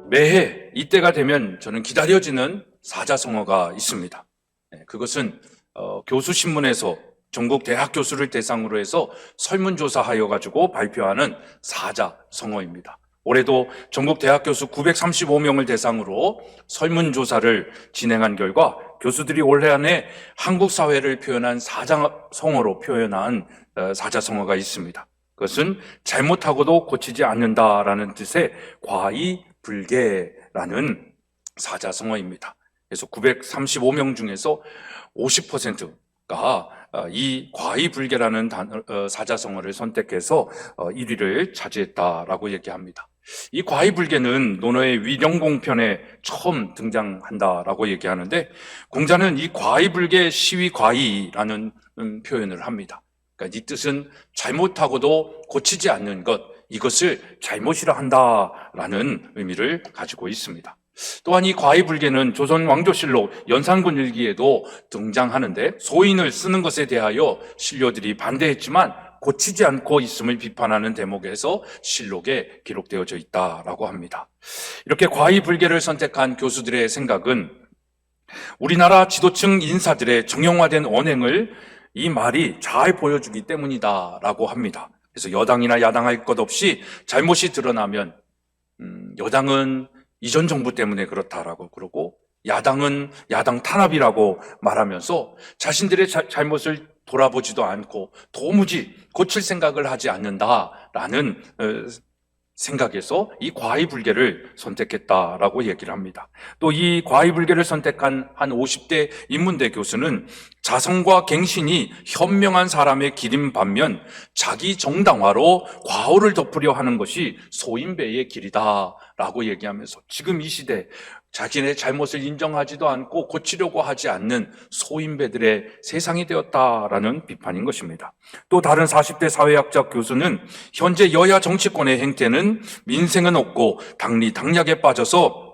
매해 이때가 되면 저는 기다려지는 사자성어가 있습니다. 그것은 교수신문에서 전국 대학 교수를 대상으로 해서 설문조사하여 가지고 발표하는 사자성어입니다. 올해도 전국 대학 교수 935명을 대상으로 설문조사를 진행한 결과 교수들이 올해 안에 한국 사회를 표현한 사자성어로 표현한 사자성어가 있습니다. 그것은 잘못하고도 고치지 않는다라는 뜻의 과이불개라는 사자성어입니다. 그래서 935명 중에서 50%가 이 과이불개라는 사자성어를 선택해서 1위를 차지했다라고 얘기합니다. 이 과이불개는 논어의 위령공편에 처음 등장한다라고 얘기하는데, 공자는 이 과이불개 시위과이라는 표현을 합니다. 그러니까 이 뜻은 잘못하고도 고치지 않는 것, 이것을 잘못이라 한다라는 의미를 가지고 있습니다. 또한 이 과이불개는 조선 왕조실록 연산군 일기에도 등장하는데, 소인을 쓰는 것에 대하여 신료들이 반대했지만 고치지 않고 있음을 비판하는 대목에서 실록에 기록되어져 있다라고 합니다. 이렇게 과이불개를 선택한 교수들의 생각은 우리나라 지도층 인사들의 정형화된 언행을 이 말이 잘 보여주기 때문이다라고 합니다. 그래서 여당이나 야당할 것 없이 잘못이 드러나면 여당은 이전 정부 때문에 그렇다라고 그러고, 야당은 야당 탄압이라고 말하면서 자신들의 잘못을 돌아보지도 않고 도무지 고칠 생각을 하지 않는다라는 생각에서 이 과이불개를 선택했다라고 얘기를 합니다. 또 이 과이불개를 선택한 한 50대 인문대 교수는 자성과 갱신이 현명한 사람의 길인 반면 자기 정당화로 과오를 덮으려 하는 것이 소인배의 길이다라고 얘기하면서, 지금 이 시대 자신의 잘못을 인정하지도 않고 고치려고 하지 않는 소인배들의 세상이 되었다라는 비판인 것입니다. 또 다른 40대 사회학자 교수는 현재 여야 정치권의 행태는 민생은 없고 당리당략에 빠져서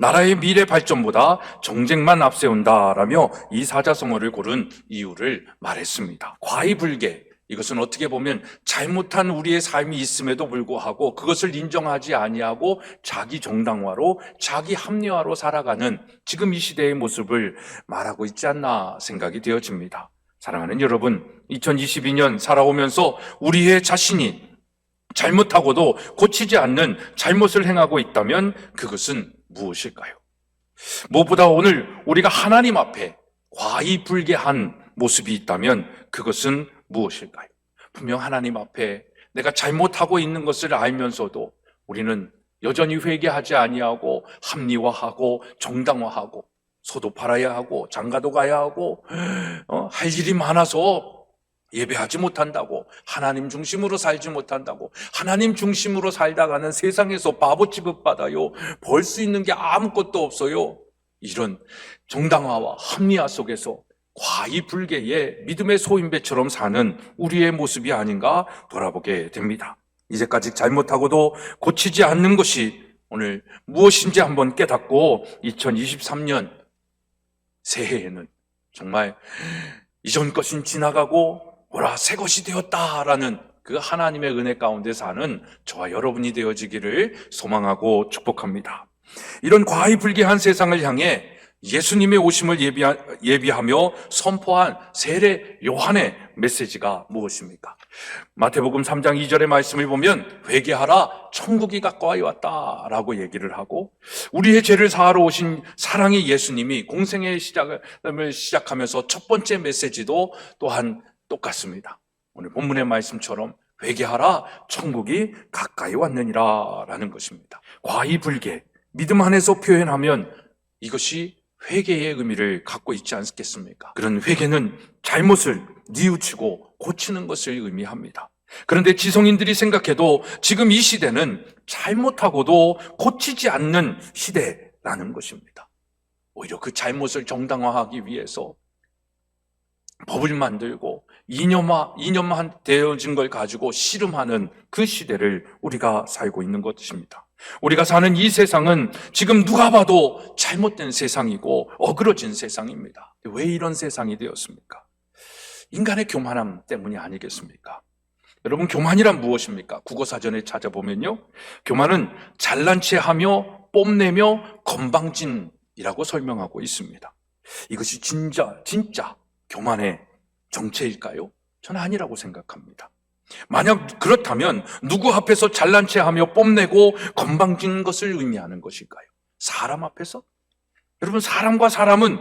나라의 미래 발전보다 정쟁만 앞세운다라며 이 사자성어를 고른 이유를 말했습니다. 과이불개, 이것은 어떻게 보면 잘못한 우리의 삶이 있음에도 불구하고 그것을 인정하지 아니하고 자기 정당화로, 자기 합리화로 살아가는 지금 이 시대의 모습을 말하고 있지 않나 생각이 되어집니다. 사랑하는 여러분, 2022년 살아오면서 우리의 자신이 잘못하고도 고치지 않는 잘못을 행하고 있다면 그것은 무엇일까요? 무엇보다 오늘 우리가 하나님 앞에 과이불개한 모습이 있다면 그것은 무엇일까요? 분명 하나님 앞에 내가 잘못하고 있는 것을 알면서도 우리는 여전히 회개하지 아니하고 합리화하고 정당화하고 소도 팔아야 하고 장가도 가야 하고 할 일이 많아서 예배하지 못한다고, 하나님 중심으로 살지 못한다고, 하나님 중심으로 살다가는 세상에서 바보 취급받아요, 벌 수 있는 게 아무것도 없어요, 이런 정당화와 합리화 속에서 과이불개의 믿음의 소인배처럼 사는 우리의 모습이 아닌가 돌아보게 됩니다. 이제까지 잘못하고도 고치지 않는 것이 오늘 무엇인지 한번 깨닫고 2023년 새해에는 정말 이전 것은 지나가고 보라 새 것이 되었다라는 그 하나님의 은혜 가운데 사는 저와 여러분이 되어지기를 소망하고 축복합니다. 이런 과이불개한 세상을 향해 예수님의 오심을 예비하며 선포한 세례 요한의 메시지가 무엇입니까? 마태복음 3장 2절의 말씀을 보면 회개하라 천국이 가까이 왔다라고 얘기를 하고, 우리의 죄를 사하러 오신 사랑의 예수님이 공생의 시작을 시작하면서 첫 번째 메시지도 또한 똑같습니다. 오늘 본문의 말씀처럼 회개하라 천국이 가까이 왔느니라 라는 것입니다. 과이불개, 믿음 안에서 표현하면 이것이 회개의 의미를 갖고 있지 않겠습니까? 그런 회개는 잘못을 뉘우치고 고치는 것을 의미합니다. 그런데 지성인들이 생각해도 지금 이 시대는 잘못하고도 고치지 않는 시대라는 것입니다. 오히려 그 잘못을 정당화하기 위해서 법을 만들고 이념화 되어진 걸 가지고 씨름하는 그 시대를 우리가 살고 있는 것입니다. 우리가 사는 이 세상은 지금 누가 봐도 잘못된 세상이고 어그러진 세상입니다. 왜 이런 세상이 되었습니까? 인간의 교만함 때문이 아니겠습니까? 여러분, 교만이란 무엇입니까? 국어사전에 찾아보면요, 교만은 잘난 체 하며 뽐내며 건방진이라고 설명하고 있습니다. 이것이 진짜 교만의 정체일까요? 저는 아니라고 생각합니다. 만약 그렇다면 누구 앞에서 잘난 체하며 뽐내고 건방진 것을 의미하는 것일까요? 사람 앞에서? 여러분, 사람과 사람은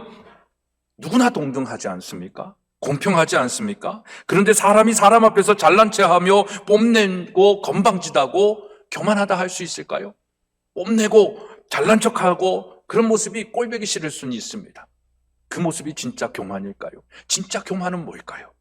누구나 동등하지 않습니까? 공평하지 않습니까? 그런데 사람이 사람 앞에서 잘난 체하며 뽐내고 건방지다고 교만하다 할 수 있을까요? 뽐내고 잘난 척하고 그런 모습이 꼴보기 싫을 수는 있습니다. 그 모습이 진짜 교만일까요? 진짜 교만은 뭘까요?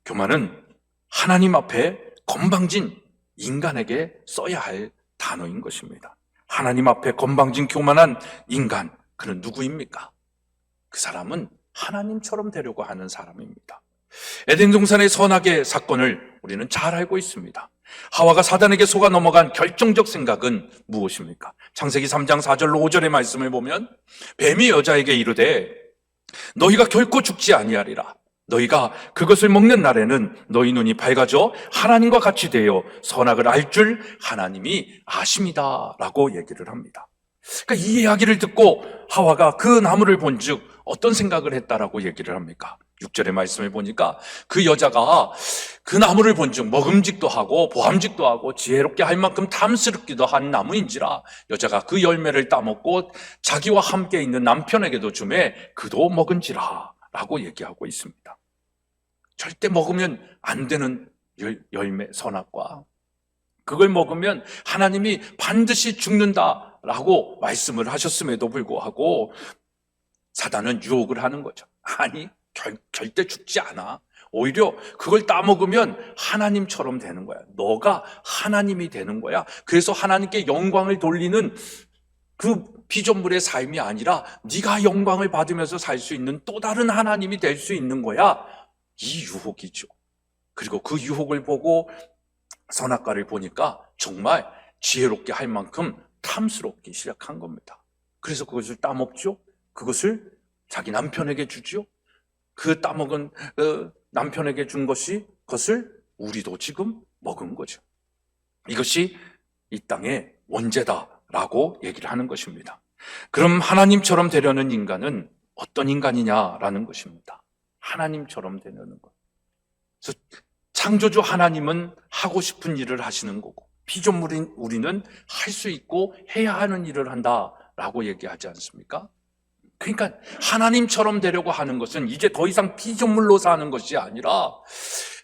교만은 하나님 앞에 건방진 인간에게 써야 할 단어인 것입니다. 하나님 앞에 건방진 교만한 인간, 그는 누구입니까? 그 사람은 하나님처럼 되려고 하는 사람입니다. 에덴 동산의 선악의 사건을 우리는 잘 알고 있습니다. 하와가 사단에게 속아 넘어간 결정적 생각은 무엇입니까? 창세기 3장 4절로 5절의 말씀을 보면 뱀이 여자에게 이르되 너희가 결코 죽지 아니하리라. 너희가 그것을 먹는 날에는 너희 눈이 밝아져 하나님과 같이 되어 선악을 알 줄 하나님이 아심이다 라고 얘기를 합니다. 그러니까 이 이야기를 듣고 하와가 그 나무를 본즉 어떤 생각을 했다라고 얘기를 합니까? 6절의 말씀을 보니까 그 여자가 그 나무를 본즉 먹음직도 하고 보암직도 하고 지혜롭게 할 만큼 탐스럽기도 한 나무인지라 여자가 그 열매를 따먹고 자기와 함께 있는 남편에게도 주매 그도 먹은지라 라고 얘기하고 있습니다. 절대 먹으면 안 되는 열매, 선악과 그걸 먹으면 하나님이 반드시 죽는다라고 말씀을 하셨음에도 불구하고 사단은 유혹을 하는 거죠. 아니, 절대 죽지 않아. 오히려 그걸 따먹으면 하나님처럼 되는 거야. 너가 하나님이 되는 거야. 그래서 하나님께 영광을 돌리는 그 피조물의 삶이 아니라 네가 영광을 받으면서 살 수 있는 또 다른 하나님이 될 수 있는 거야. 이 유혹이죠. 그리고 그 유혹을 보고 선악과를 보니까 정말 지혜롭게 할 만큼 탐스럽기 시작한 겁니다. 그래서 그것을 따먹죠. 그것을 자기 남편에게 주죠. 그 따먹은 남편에게 준 그것을 우리도 지금 먹은 거죠. 이것이 이 땅의 원죄다라고 얘기를 하는 것입니다. 그럼 하나님처럼 되려는 인간은 어떤 인간이냐라는 것입니다. 하나님처럼 되려는 것. 그래서 창조주 하나님은 하고 싶은 일을 하시는 거고 피조물인 우리는 할 수 있고 해야 하는 일을 한다라고 얘기하지 않습니까? 그러니까 하나님처럼 되려고 하는 것은 이제 더 이상 피조물로 사는 것이 아니라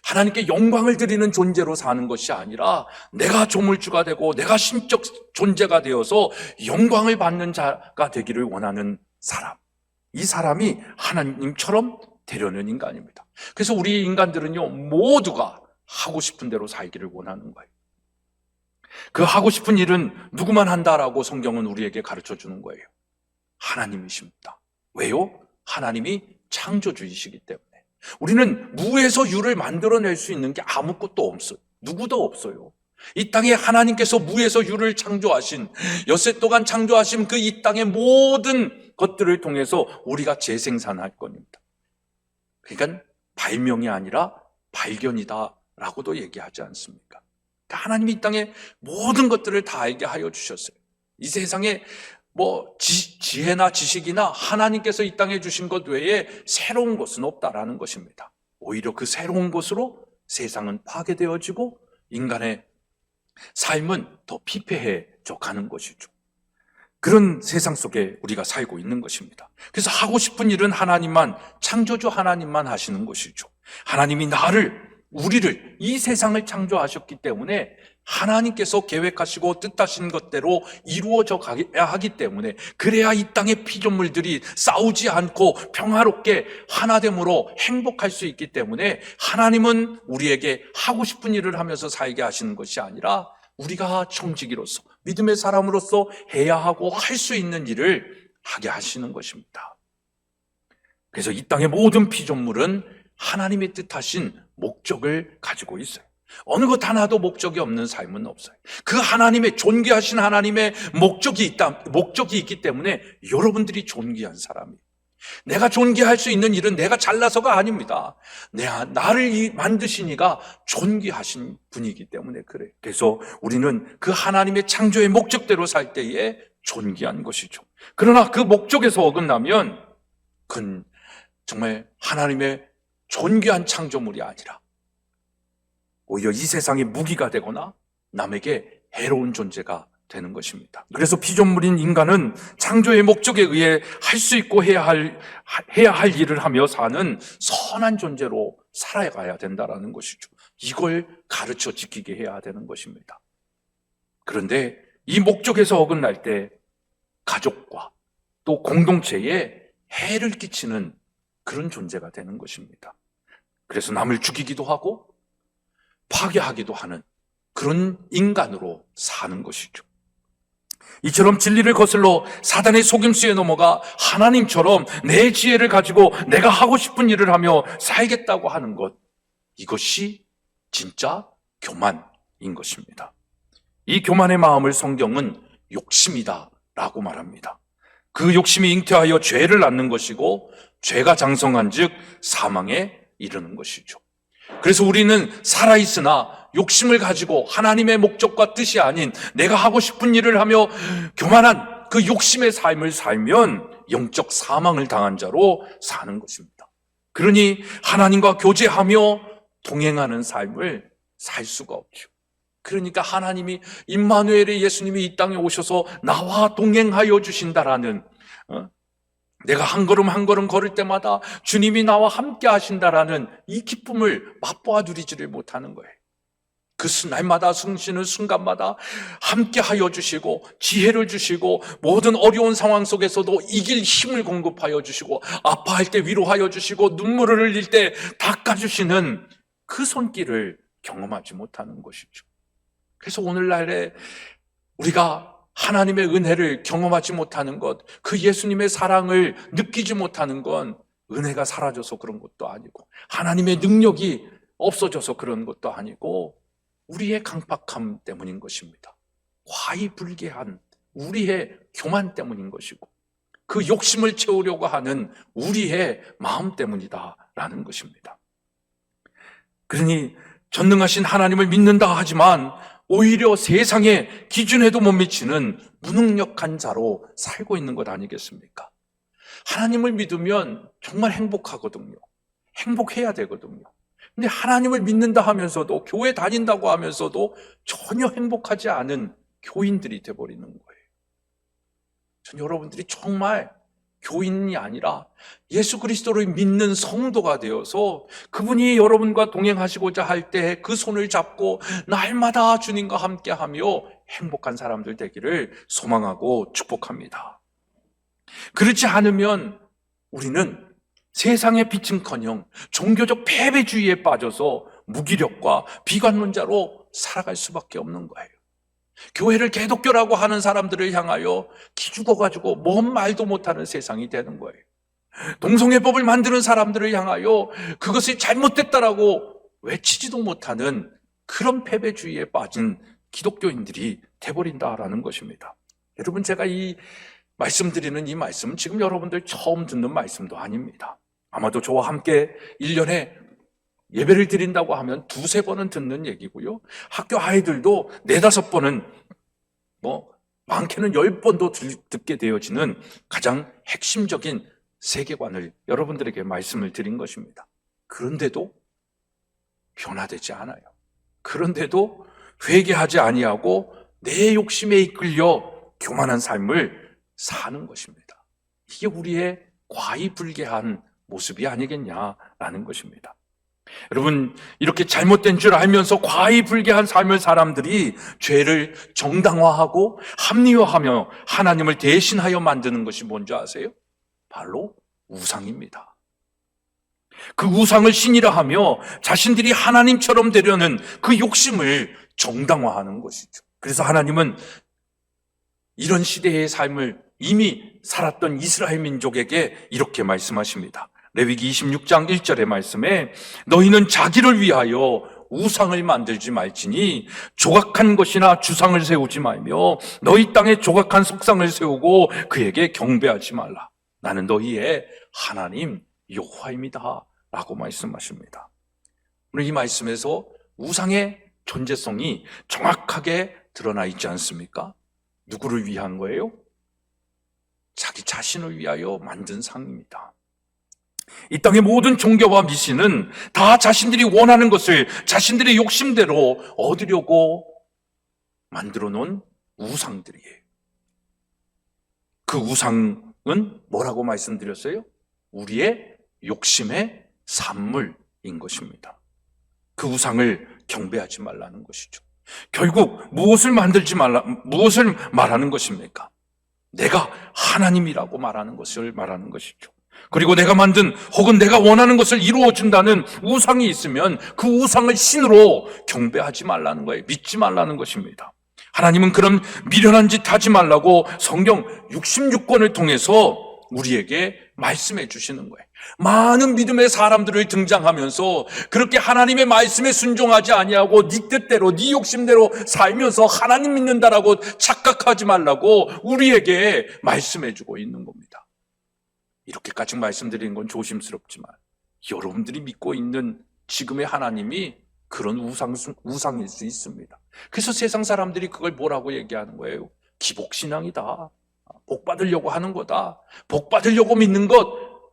하나님께 영광을 드리는 존재로 사는 것이 아니라 내가 조물주가 되고 내가 신적 존재가 되어서 영광을 받는 자가 되기를 원하는 사람. 이 사람이 하나님처럼 되려는 인간입니다. 그래서 우리 인간들은요, 모두가 하고 싶은 대로 살기를 원하는 거예요. 그 하고 싶은 일은 누구만 한다라고 성경은 우리에게 가르쳐 주는 거예요. 하나님이십니다. 왜요? 하나님이 창조주이시기 때문에. 우리는 무에서 유를 만들어낼 수 있는 게 아무것도 없어요. 누구도 없어요. 이 땅에 하나님께서 무에서 유를 창조하신, 엿새 동안 창조하신 그 이 땅의 모든 것들을 통해서 우리가 재생산할 겁니다. 그러니까 발명이 아니라 발견이다라고도 얘기하지 않습니까? 그러니까 하나님이 이 땅에 모든 것들을 다 알게 하여 주셨어요. 이 세상에 지혜나 지식이나 하나님께서 이 땅에 주신 것 외에 새로운 것은 없다라는 것입니다. 오히려 그 새로운 것으로 세상은 파괴되어지고 인간의 삶은 더 피폐해져 가는 것이죠. 그런 세상 속에 우리가 살고 있는 것입니다. 그래서 하고 싶은 일은 하나님만, 창조주 하나님만 하시는 것이죠. 하나님이 우리를, 이 세상을 창조하셨기 때문에 하나님께서 계획하시고 뜻하신 것대로 이루어져 가야 하기 때문에, 그래야 이 땅의 피조물들이 싸우지 않고 평화롭게 하나됨으로 행복할 수 있기 때문에 하나님은 우리에게 하고 싶은 일을 하면서 살게 하시는 것이 아니라 우리가 청지기로서, 믿음의 사람으로서 해야 하고 할 수 있는 일을 하게 하시는 것입니다. 그래서 이 땅의 모든 피조물은 하나님의 뜻하신 목적을 가지고 있어요. 어느 것 하나도 목적이 없는 삶은 없어요. 그 하나님의, 존귀하신 하나님의 목적이 있기 때문에 여러분들이 존귀한 사람이에요. 내가 존귀할 수 있는 일은 내가 잘나서가 아닙니다. 나를 만드신 이가 존귀하신 분이기 때문에 그래요. 그래서 우리는 그 하나님의 창조의 목적대로 살 때에 존귀한 것이죠. 그러나 그 목적에서 어긋나면 그건 정말 하나님의 존귀한 창조물이 아니라 오히려 이 세상의 무기가 되거나 남에게 해로운 존재가 되는 것입니다. 그래서 피조물인 인간은 창조의 목적에 의해 할 수 있고 해야 할 일을 하며 사는 선한 존재로 살아가야 된다는 것이죠. 이걸 가르쳐 지키게 해야 되는 것입니다. 그런데 이 목적에서 어긋날 때 가족과 또 공동체에 해를 끼치는 그런 존재가 되는 것입니다. 그래서 남을 죽이기도 하고 파괴하기도 하는 그런 인간으로 사는 것이죠. 이처럼 진리를 거슬러 사단의 속임수에 넘어가 하나님처럼 내 지혜를 가지고 내가 하고 싶은 일을 하며 살겠다고 하는 것, 이것이 진짜 교만인 것입니다. 이 교만의 마음을 성경은 욕심이다 라고 말합니다. 그 욕심이 잉태하여 죄를 낳는 것이고 죄가 장성한 즉 사망에 이르는 것이죠. 그래서 우리는 살아있으나 욕심을 가지고 하나님의 목적과 뜻이 아닌 내가 하고 싶은 일을 하며 교만한 그 욕심의 삶을 살면 영적 사망을 당한 자로 사는 것입니다. 그러니 하나님과 교제하며 동행하는 삶을 살 수가 없죠. 그러니까 하나님이 임마누엘의 예수님이 이 땅에 오셔서 나와 동행하여 주신다라는 내가 한 걸음 한 걸음 걸을 때마다 주님이 나와 함께 하신다라는 이 기쁨을 맛보아 누리지를 못하는 거예요. 그 날마다 숨쉬는 순간마다 함께 하여 주시고 지혜를 주시고 모든 어려운 상황 속에서도 이길 힘을 공급하여 주시고 아파할 때 위로하여 주시고 눈물을 흘릴 때 닦아주시는 그 손길을 경험하지 못하는 것이죠. 그래서 오늘날에 우리가 하나님의 은혜를 경험하지 못하는 것, 그 예수님의 사랑을 느끼지 못하는 건 은혜가 사라져서 그런 것도 아니고 하나님의 능력이 없어져서 그런 것도 아니고 우리의 강팍함 때문인 것입니다. 과히불개한 우리의 교만 때문인 것이고 그 욕심을 채우려고 하는 우리의 마음 때문이다라는 것입니다. 그러니 전능하신 하나님을 믿는다 하지만 오히려 세상의 기준에도 못 미치는 무능력한 자로 살고 있는 것 아니겠습니까? 하나님을 믿으면 정말 행복하거든요. 행복해야 되거든요. 근데 하나님을 믿는다 하면서도 교회 다닌다고 하면서도 전혀 행복하지 않은 교인들이 돼버리는 거예요. 전 여러분들이 정말 교인이 아니라 예수 그리스도를 믿는 성도가 되어서 그분이 여러분과 동행하시고자 할 때 그 손을 잡고 날마다 주님과 함께하며 행복한 사람들 되기를 소망하고 축복합니다. 그렇지 않으면 우리는 세상의 빛은커녕 종교적 패배주의에 빠져서 무기력과 비관론자로 살아갈 수밖에 없는 거예요. 교회를 개독교라고 하는 사람들을 향하여 기죽어가지고 뭔 말도 못하는 세상이 되는 거예요. 동성애법을 만드는 사람들을 향하여 그것이 잘못됐다라고 외치지도 못하는 그런 패배주의에 빠진 기독교인들이 돼버린다라는 것입니다. 여러분, 제가 말씀드리는 이 말씀은 지금 여러분들 처음 듣는 말씀도 아닙니다. 아마도 저와 함께 1년에 예배를 드린다고 하면 2-3번은 듣는 얘기고요. 학교 아이들도 4-5번은 많게는 10번도 듣게 되어지는 가장 핵심적인 세계관을 여러분들에게 말씀을 드린 것입니다. 그런데도 변화되지 않아요. 그런데도 회개하지 아니하고 내 욕심에 이끌려 교만한 삶을 사는 것입니다. 이게 우리의 과히불개한 모습이 아니겠냐라는 것입니다. 여러분, 이렇게 잘못된 줄 알면서 과히불개한 삶을 사람들이 죄를 정당화하고 합리화하며 하나님을 대신하여 만드는 것이 뭔지 아세요? 바로 우상입니다. 그 우상을 신이라 하며 자신들이 하나님처럼 되려는 그 욕심을 정당화하는 것이죠. 그래서 하나님은 이런 시대의 삶을 이미 살았던 이스라엘 민족에게 이렇게 말씀하십니다. 레위기 26장 1절의 말씀에 너희는 자기를 위하여 우상을 만들지 말지니 조각한 것이나 주상을 세우지 말며 너희 땅에 조각한 석상을 세우고 그에게 경배하지 말라. 나는 너희의 하나님 여호와입니다 라고 말씀하십니다. 오늘 이 말씀에서 우상의 존재성이 정확하게 드러나 있지 않습니까? 누구를 위한 거예요? 자기 자신을 위하여 만든 상입니다. 이 땅의 모든 종교와 미신은 다 자신들이 원하는 것을 자신들의 욕심대로 얻으려고 만들어 놓은 우상들이에요. 그 우상은 뭐라고 말씀드렸어요? 우리의 욕심의 산물인 것입니다. 그 우상을 경배하지 말라는 것이죠. 결국 무엇을 말하는 것입니까? 내가 하나님이라고 말하는 것을 말하는 것이죠. 그리고 내가 만든 혹은 내가 원하는 것을 이루어준다는 우상이 있으면 그 우상을 신으로 경배하지 말라는 거예요. 믿지 말라는 것입니다. 하나님은 그런 미련한 짓 하지 말라고 성경 66권을 통해서 우리에게 말씀해 주시는 거예요. 많은 믿음의 사람들을 등장하면서 그렇게 하나님의 말씀에 순종하지 아니하고 네 뜻대로 네 욕심대로 살면서 하나님 믿는다라고 착각하지 말라고 우리에게 말씀해 주고 있는 겁니다. 이렇게까지 말씀드리는 건 조심스럽지만 여러분들이 믿고 있는 지금의 하나님이 그런 우상일 수 있습니다. 그래서 세상 사람들이 그걸 뭐라고 얘기하는 거예요? 기복신앙이다. 복 받으려고 하는 거다. 복 받으려고 믿는 것,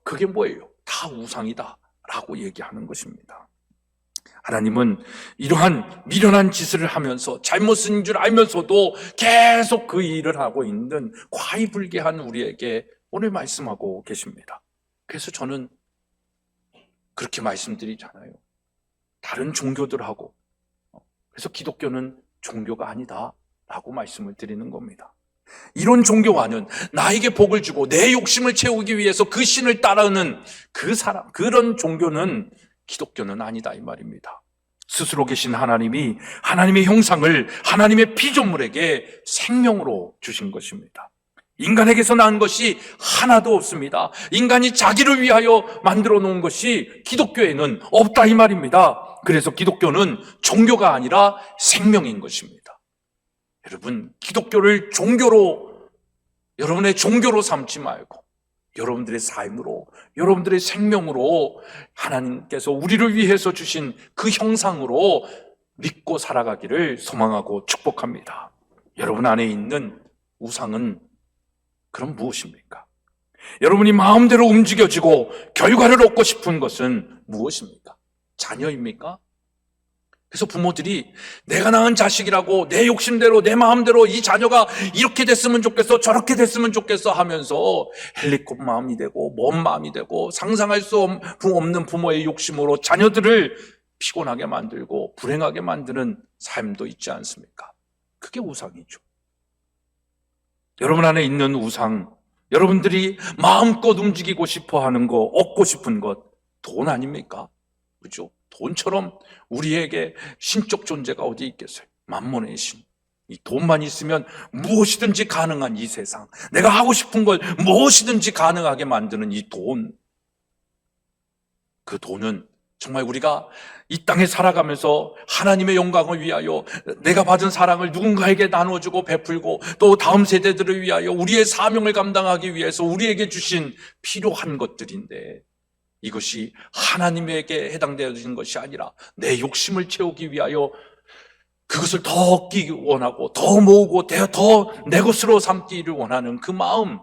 그게 뭐예요? 다 우상이다 라고 얘기하는 것입니다. 하나님은 이러한 미련한 짓을 하면서 잘못인 줄 알면서도 계속 그 일을 하고 있는 과의불개한 우리에게 오늘 말씀하고 계십니다. 그래서 저는 그렇게 말씀드리잖아요. 다른 종교들하고, 그래서 기독교는 종교가 아니다 라고 말씀을 드리는 겁니다. 이런 종교와는 나에게 복을 주고 내 욕심을 채우기 위해서 그 신을 따르는 그런 종교는 기독교는 아니다 이 말입니다. 스스로 계신 하나님이 하나님의 형상을 하나님의 피조물에게 생명으로 주신 것입니다. 인간에게서 난 것이 하나도 없습니다. 인간이 자기를 위하여 만들어 놓은 것이 기독교에는 없다 이 말입니다. 그래서 기독교는 종교가 아니라 생명인 것입니다. 여러분, 기독교를 여러분의 종교로 삼지 말고 여러분들의 삶으로, 여러분들의 생명으로 하나님께서 우리를 위해서 주신 그 형상으로 믿고 살아가기를 소망하고 축복합니다. 여러분 안에 있는 우상은 그럼 무엇입니까? 여러분이 마음대로 움직여지고 결과를 얻고 싶은 것은 무엇입니까? 자녀입니까? 그래서 부모들이 내가 낳은 자식이라고 내 욕심대로 내 마음대로 이 자녀가 이렇게 됐으면 좋겠어 저렇게 됐으면 좋겠어 하면서 헬리콥 마음이 되고 먼 마음이 되고 상상할 수 없는 부모의 욕심으로 자녀들을 피곤하게 만들고 불행하게 만드는 삶도 있지 않습니까? 그게 우상이죠. 여러분 안에 있는 우상, 여러분들이 마음껏 움직이고 싶어 하는 거, 얻고 싶은 것, 돈 아닙니까? 그죠? 돈처럼 우리에게 신적 존재가 어디 있겠어요? 만몬의 신. 이 돈만 있으면 무엇이든지 가능한 이 세상, 내가 하고 싶은 걸 무엇이든지 가능하게 만드는 이 돈. 그 돈은 정말 우리가 이 땅에 살아가면서 하나님의 영광을 위하여 내가 받은 사랑을 누군가에게 나눠주고 베풀고 또 다음 세대들을 위하여 우리의 사명을 감당하기 위해서 우리에게 주신 필요한 것들인데, 이것이 하나님에게 해당되어진 것이 아니라 내 욕심을 채우기 위하여 그것을 더 얻기 원하고 더 모으고 더 내 것으로 삼기를 원하는 그 마음,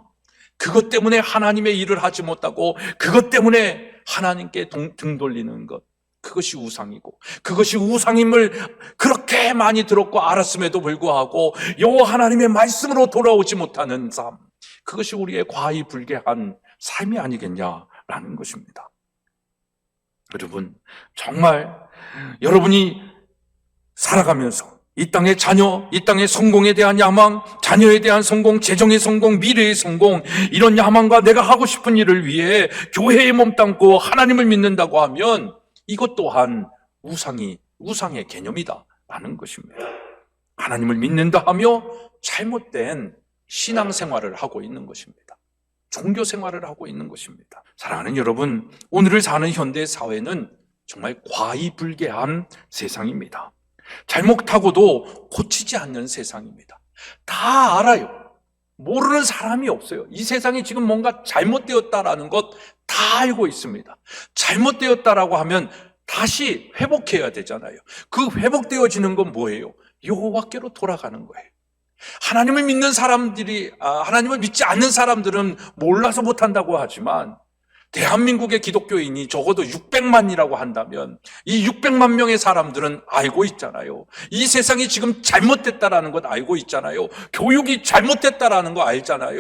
그것 때문에 하나님의 일을 하지 못하고 그것 때문에 하나님께 등 돌리는 것, 그것이 우상이고, 그것이 우상임을 그렇게 많이 들었고 알았음에도 불구하고 여호와 하나님의 말씀으로 돌아오지 못하는 삶, 그것이 우리의 과의불개한 삶이 아니겠냐라는 것입니다. 여러분, 정말 여러분이 살아가면서 이 땅의 자녀, 이 땅의 성공에 대한 야망, 자녀에 대한 성공, 재정의 성공, 미래의 성공, 이런 야망과 내가 하고 싶은 일을 위해 교회에 몸담고 하나님을 믿는다고 하면 이것 또한 우상의 개념이다라는 것입니다. 하나님을 믿는다 하며 잘못된 신앙생활을 하고 있는 것입니다. 종교생활을 하고 있는 것입니다. 사랑하는 여러분, 오늘을 사는 현대 사회는 정말 과의불개한 세상입니다. 잘못하고도 고치지 않는 세상입니다. 다 알아요. 모르는 사람이 없어요. 이 세상이 지금 뭔가 잘못되었다라는 것 다 알고 있습니다. 잘못되었다라고 하면 다시 회복해야 되잖아요. 그 회복되어지는 건 뭐예요? 여호와께로 돌아가는 거예요. 하나님을 믿는 사람들이, 하나님을 믿지 않는 사람들은 몰라서 못한다고 하지만, 대한민국의 기독교인이 적어도 600만이라고 한다면 이 600만 명의 사람들은 알고 있잖아요. 이 세상이 지금 잘못됐다라는 것 알고 있잖아요. 교육이 잘못됐다라는 거 알잖아요.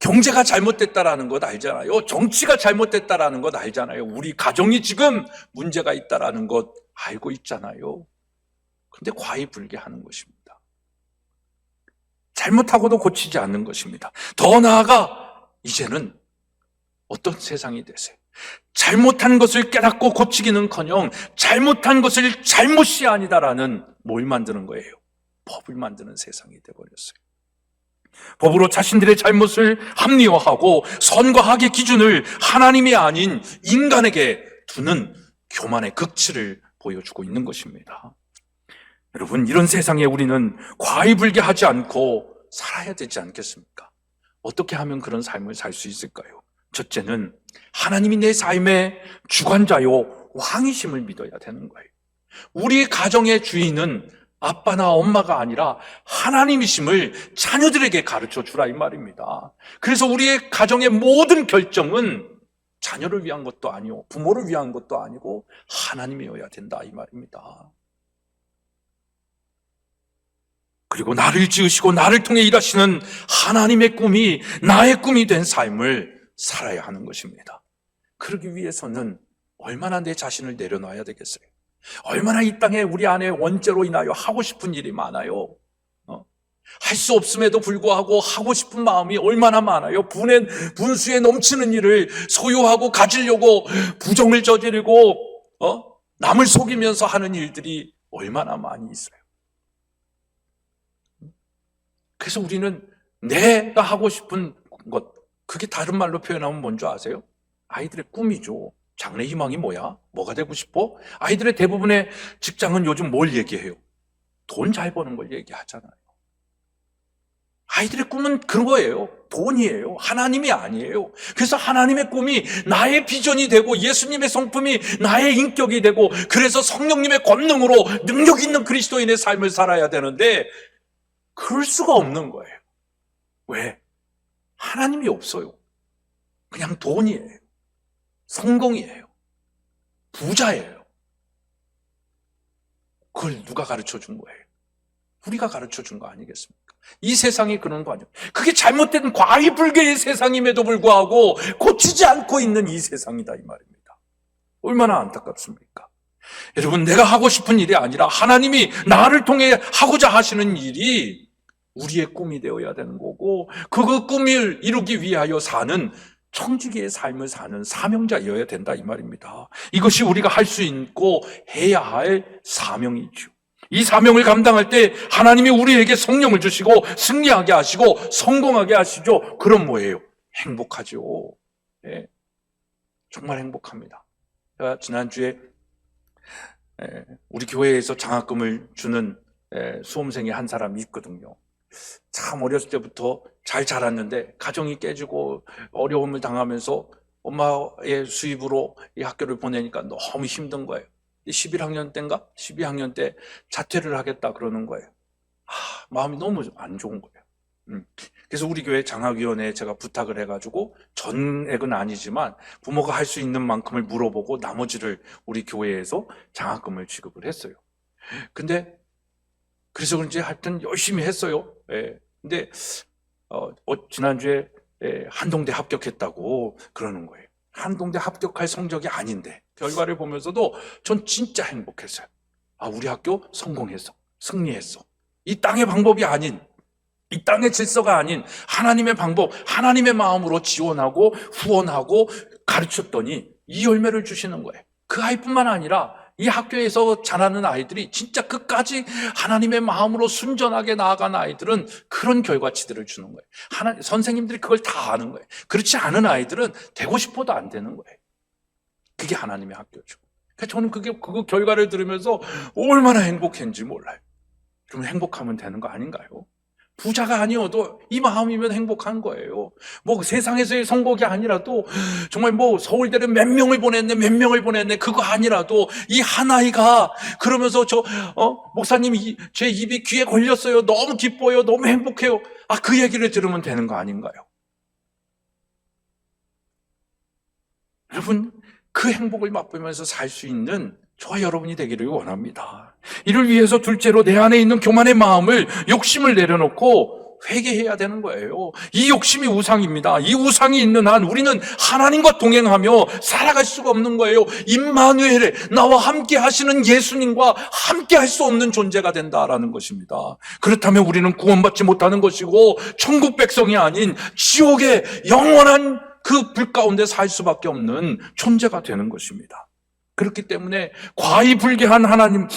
경제가 잘못됐다라는 것 알잖아요. 정치가 잘못됐다라는 것 알잖아요. 우리 가정이 지금 문제가 있다라는 것 알고 있잖아요. 근데 과의불개하는 것입니다. 잘못하고도 고치지 않는 것입니다. 더 나아가 이제는 어떤 세상이 되세요? 잘못한 것을 깨닫고 고치기는커녕 잘못한 것을 잘못이 아니다라는 뭘 만드는 거예요? 법을 만드는 세상이 되어버렸어요. 법으로 자신들의 잘못을 합리화하고 선과 악의 기준을 하나님이 아닌 인간에게 두는 교만의 극치를 보여주고 있는 것입니다. 여러분, 이런 세상에 우리는 과의불개하지 않고 살아야 되지 않겠습니까? 어떻게 하면 그런 삶을 살 수 있을까요? 첫째는 하나님이 내 삶의 주관자요 왕이심을 믿어야 되는 거예요. 우리 가정의 주인은 아빠나 엄마가 아니라 하나님이심을 자녀들에게 가르쳐 주라 이 말입니다. 그래서 우리의 가정의 모든 결정은 자녀를 위한 것도 아니고 부모를 위한 것도 아니고 하나님이어야 된다 이 말입니다. 그리고 나를 지으시고 나를 통해 일하시는 하나님의 꿈이 나의 꿈이 된 삶을 살아야 하는 것입니다. 그러기 위해서는 얼마나 내 자신을 내려놔야 되겠어요? 얼마나 이 땅에 우리 안에 원죄로 인하여 하고 싶은 일이 많아요. 할 수 없음에도 불구하고 하고 싶은 마음이 얼마나 많아요. 분수에 넘치는 일을 소유하고 가지려고 부정을 저지르고 남을 속이면서 하는 일들이 얼마나 많이 있어요. 그래서 우리는 내가 하고 싶은 것, 그게 다른 말로 표현하면 뭔지 아세요? 아이들의 꿈이죠. 장래 희망이 뭐야? 뭐가 되고 싶어? 아이들의 대부분의 직장은 요즘 뭘 얘기해요? 돈 잘 버는 걸 얘기하잖아요. 아이들의 꿈은 그거예요. 돈이에요. 하나님이 아니에요. 그래서 하나님의 꿈이 나의 비전이 되고 예수님의 성품이 나의 인격이 되고 그래서 성령님의 권능으로 능력 있는 그리스도인의 삶을 살아야 되는데 그럴 수가 없는 거예요. 왜? 하나님이 없어요. 그냥 돈이에요. 성공이에요. 부자예요. 그걸 누가 가르쳐 준 거예요? 우리가 가르쳐 준 거 아니겠습니까? 이 세상이 그런 거 아니에요. 그게 잘못된 과의불개의 세상임에도 불구하고 고치지 않고 있는 이 세상이다 이 말입니다. 얼마나 안타깝습니까? 여러분, 내가 하고 싶은 일이 아니라 하나님이 나를 통해 하고자 하시는 일이 우리의 꿈이 되어야 되는 거고 그 꿈을 이루기 위하여 사는 청지기의 삶을 사는 사명자여야 된다 이 말입니다. 이것이 우리가 할 수 있고 해야 할 사명이죠. 이 사명을 감당할 때 하나님이 우리에게 성령을 주시고 승리하게 하시고 성공하게 하시죠. 그럼 뭐예요? 행복하죠. 네. 정말 행복합니다. 제가 지난주에 우리 교회에서 장학금을 주는 수험생이 한 사람이 있거든요. 참 어렸을 때부터 잘 자랐는데 가정이 깨지고 어려움을 당하면서 엄마의 수입으로 이 학교를 보내니까 너무 힘든 거예요. 11학년 때인가? 12학년 때 자퇴를 하겠다 그러는 거예요. 마음이 너무 안 좋은 거예요. 그래서 우리 교회 장학위원회에 제가 부탁을 해가지고 전액은 아니지만 부모가 할 수 있는 만큼을 물어보고 나머지를 우리 교회에서 장학금을 지급을 했어요. 근데 그래서 그런지 하여튼 열심히 했어요. 근데 지난주에 한동대 합격했다고 그러는 거예요. 한동대 합격할 성적이 아닌데 결과를 보면서도 전 진짜 행복했어요. 우리 학교 성공했어. 승리했어. 이 땅의 방법이 아닌 이 땅의 질서가 아닌 하나님의 방법, 하나님의 마음으로 지원하고 후원하고 가르쳤더니 이 열매를 주시는 거예요. 그 아이뿐만 아니라 이 학교에서 자라는 아이들이 진짜 끝까지 하나님의 마음으로 순전하게 나아간 아이들은 그런 결과치들을 주는 거예요. 선생님들이 그걸 다 아는 거예요. 그렇지 않은 아이들은 되고 싶어도 안 되는 거예요. 그게 하나님의 학교죠. 그러니까 저는 그 결과를 들으면서 얼마나 행복했는지 몰라요. 그럼 행복하면 되는 거 아닌가요? 부자가 아니어도 이 마음이면 행복한 거예요. 뭐 세상에서의 성공이 아니라도 정말 뭐 서울대를 몇 명을 보냈네 그거 아니라도 이 하나이가 그러면서 목사님 제 입이 귀에 걸렸어요. 너무 기뻐요. 너무 행복해요. 그 얘기를 들으면 되는 거 아닌가요? 여러분, 그 행복을 맛보면서 살 수 있는 저와 여러분이 되기를 원합니다. 이를 위해서 둘째로 내 안에 있는 교만의 마음을, 욕심을 내려놓고 회개해야 되는 거예요. 이 욕심이 우상입니다. 이 우상이 있는 한 우리는 하나님과 동행하며 살아갈 수가 없는 거예요. 임마누엘에 나와 함께 하시는 예수님과 함께 할 수 없는 존재가 된다라는 것입니다. 그렇다면 우리는 구원받지 못하는 것이고 천국 백성이 아닌 지옥의 영원한 그 불 가운데 살 수밖에 없는 존재가 되는 것입니다. 그렇기 때문에 과의불개한 하나님,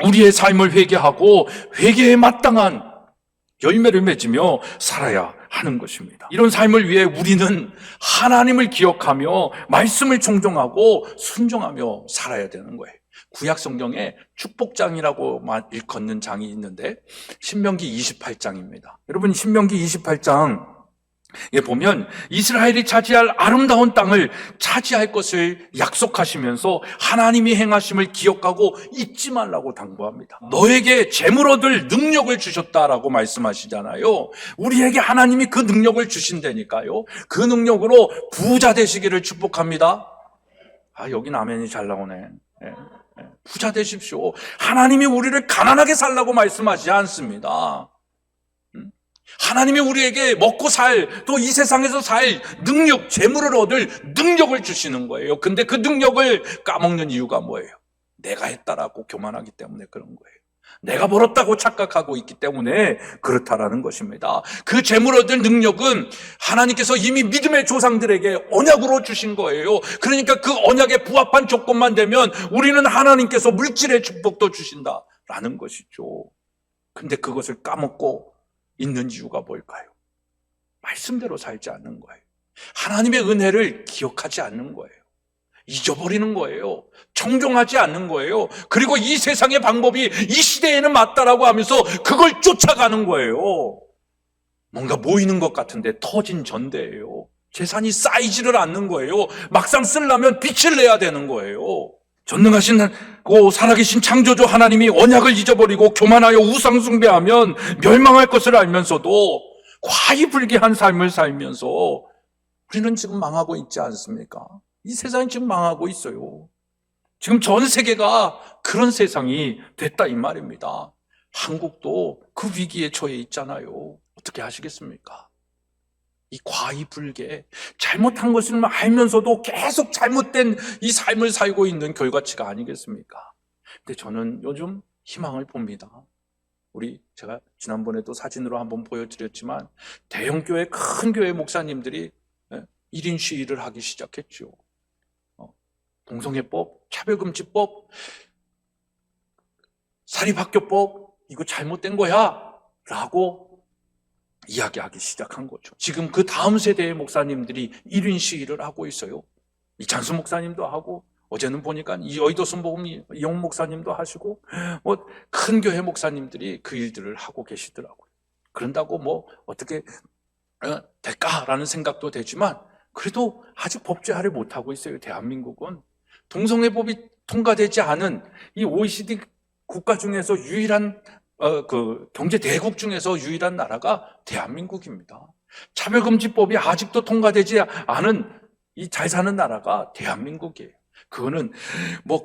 우리의 삶을 회개하고 회개에 마땅한 열매를 맺으며 살아야 하는 것입니다. 이런 삶을 위해 우리는 하나님을 기억하며 말씀을 청종하고 순종하며 살아야 되는 거예요. 구약 성경에 축복장이라고 일컫는 장이 있는데 신명기 28장입니다. 여러분, 신명기 28장 보면 이스라엘이 차지할 아름다운 땅을 차지할 것을 약속하시면서 하나님이 행하심을 기억하고 잊지 말라고 당부합니다. 너에게 재물 얻을 능력을 주셨다라고 말씀하시잖아요. 우리에게 하나님이 그 능력을 주신다니까요. 그 능력으로 부자 되시기를 축복합니다. 여긴 아멘이 잘 나오네. 부자 되십시오. 하나님이 우리를 가난하게 살라고 말씀하지 않습니다. 하나님이 우리에게 먹고 살, 또 이 세상에서 살 능력, 재물을 얻을 능력을 주시는 거예요. 근데 그 능력을 까먹는 이유가 뭐예요? 내가 했다라고 교만하기 때문에 그런 거예요. 내가 벌었다고 착각하고 있기 때문에 그렇다라는 것입니다. 그 재물 얻을 능력은 하나님께서 이미 믿음의 조상들에게 언약으로 주신 거예요. 그러니까 그 언약에 부합한 조건만 되면 우리는 하나님께서 물질의 축복도 주신다라는 것이죠. 근데 그것을 까먹고 있는 이유가 뭘까요? 말씀대로 살지 않는 거예요. 하나님의 은혜를 기억하지 않는 거예요. 잊어버리는 거예요. 청종하지 않는 거예요. 그리고 이 세상의 방법이 이 시대에는 맞다라고 하면서 그걸 쫓아가는 거예요. 뭔가 모이는 것 같은데 터진 전대예요. 재산이 쌓이지를 않는 거예요. 막상 쓰려면 빛을 내야 되는 거예요. 전능하신 살아계신 창조주 하나님이 언약을 잊어버리고 교만하여 우상 숭배하면 멸망할 것을 알면서도 과의불개한 삶을 살면서 우리는 지금 망하고 있지 않습니까? 이 세상이 지금 망하고 있어요. 지금 전 세계가 그런 세상이 됐다 이 말입니다. 한국도 그 위기에 처해 있잖아요. 어떻게 하시겠습니까? 이 과의불개, 잘못한 것을 알면서도 계속 잘못된 이 삶을 살고 있는 결과치가 아니겠습니까? 근데 저는 요즘 희망을 봅니다. 제가 지난번에도 사진으로 한번 보여드렸지만 대형교회, 큰 교회 목사님들이 1인 시위를 하기 시작했죠. 동성애법, 차별금지법, 사립학교법, 이거 잘못된 거야 라고 이야기하기 시작한 거죠. 지금 그 다음 세대의 목사님들이 1인 시위를 하고 있어요. 이찬수 목사님도 하고, 어제는 보니까 이 여의도 순복음 이용 목사님도 하시고, 큰 교회 목사님들이 그 일들을 하고 계시더라고요. 그런다고 어떻게 될까라는 생각도 되지만, 그래도 아직 법제화를 못하고 있어요. 대한민국은 동성애법이 통과되지 않은 이 OECD 국가 중에서 유일한 경제 대국 중에서 유일한 나라가 대한민국입니다. 차별금지법이 아직도 통과되지 않은 이 잘 사는 나라가 대한민국이에요. 그거는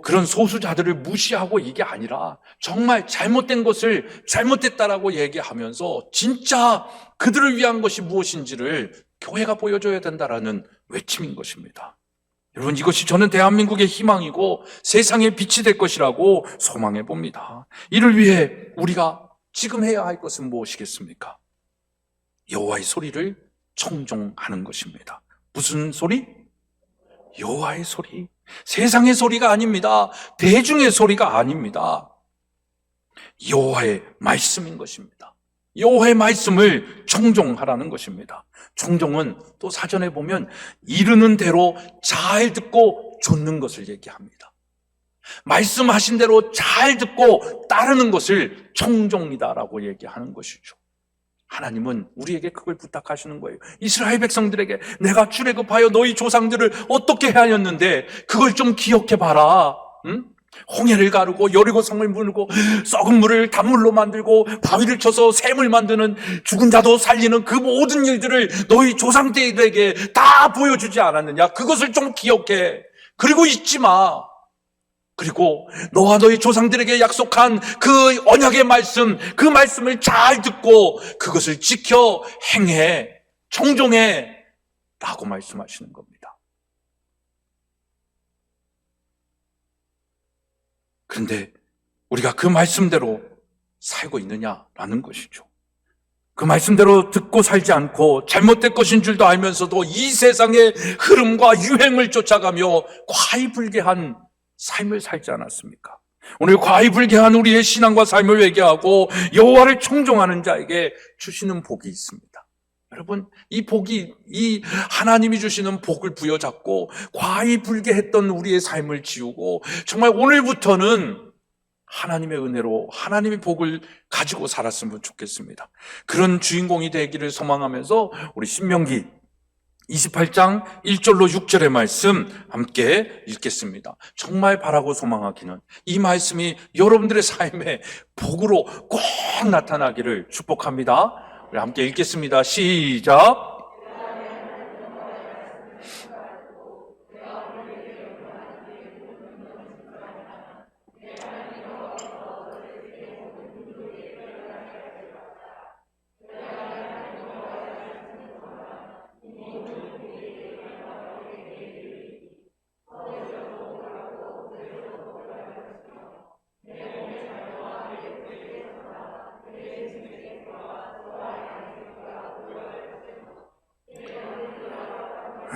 그런 소수자들을 무시하고 이게 아니라 정말 잘못된 것을 잘못됐다라고 얘기하면서 진짜 그들을 위한 것이 무엇인지를 교회가 보여줘야 된다라는 외침인 것입니다. 여러분, 이것이 저는 대한민국의 희망이고 세상의 빛이 될 것이라고 소망해 봅니다. 이를 위해 우리가 지금 해야 할 것은 무엇이겠습니까? 여호와의 소리를 청종하는 것입니다. 무슨 소리? 여호와의 소리. 세상의 소리가 아닙니다. 대중의 소리가 아닙니다. 여호와의 말씀인 것입니다. 여호와의 말씀을 청종하라는 것입니다. 청종은 또 사전에 보면 이르는 대로 잘 듣고 좇는 것을 얘기합니다. 말씀하신 대로 잘 듣고 따르는 것을 청종이다라고 얘기하는 것이죠. 하나님은 우리에게 그걸 부탁하시는 거예요. 이스라엘 백성들에게 내가 출애굽하여 너희 조상들을 어떻게 하였는데 그걸 좀 기억해 봐라. 응? 홍해를 가르고 여리고성을 무르고 썩은 물을 단물로 만들고 바위를 쳐서 샘을 만드는, 죽은 자도 살리는 그 모든 일들을 너희 조상들에게 다 보여주지 않았느냐? 그것을 좀 기억해. 그리고 잊지 마. 그리고 너와 너희 조상들에게 약속한 그 언약의 말씀, 그 말씀을 잘 듣고 그것을 지켜 행해, 청종해 라고 말씀하시는 겁니다. 그런데 우리가 그 말씀대로 살고 있느냐라는 것이죠. 그 말씀대로 듣고 살지 않고 잘못된 것인 줄도 알면서도 이 세상의 흐름과 유행을 쫓아가며 과이불개한 삶을 살지 않았습니까? 오늘 과이불개한 우리의 신앙과 삶을 회개하고 여호와를 청종하는 자에게 주시는 복이 있습니다. 여러분, 이 복이, 이 하나님이 주시는 복을 부여잡고 과이불개했던 우리의 삶을 지우고 정말 오늘부터는 하나님의 은혜로 하나님의 복을 가지고 살았으면 좋겠습니다. 그런 주인공이 되기를 소망하면서 우리 신명기 28장 1절로 6절의 말씀 함께 읽겠습니다. 정말 바라고 소망하기는 이 말씀이 여러분들의 삶에 복으로 꼭 나타나기를 축복합니다. 우리 함께 읽겠습니다. 시작.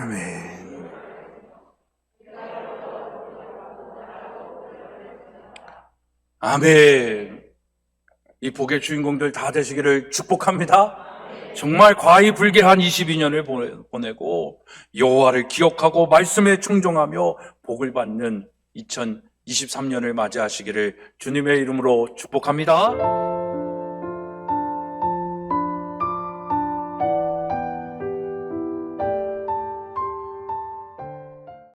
아멘. 아멘. 이 복의 주인공들 다 되시기를 축복합니다. 정말 과이불개한 22년을 보내고 여호와를 기억하고 말씀에 충종하며 복을 받는 2023년을 맞이하시기를 주님의 이름으로 축복합니다.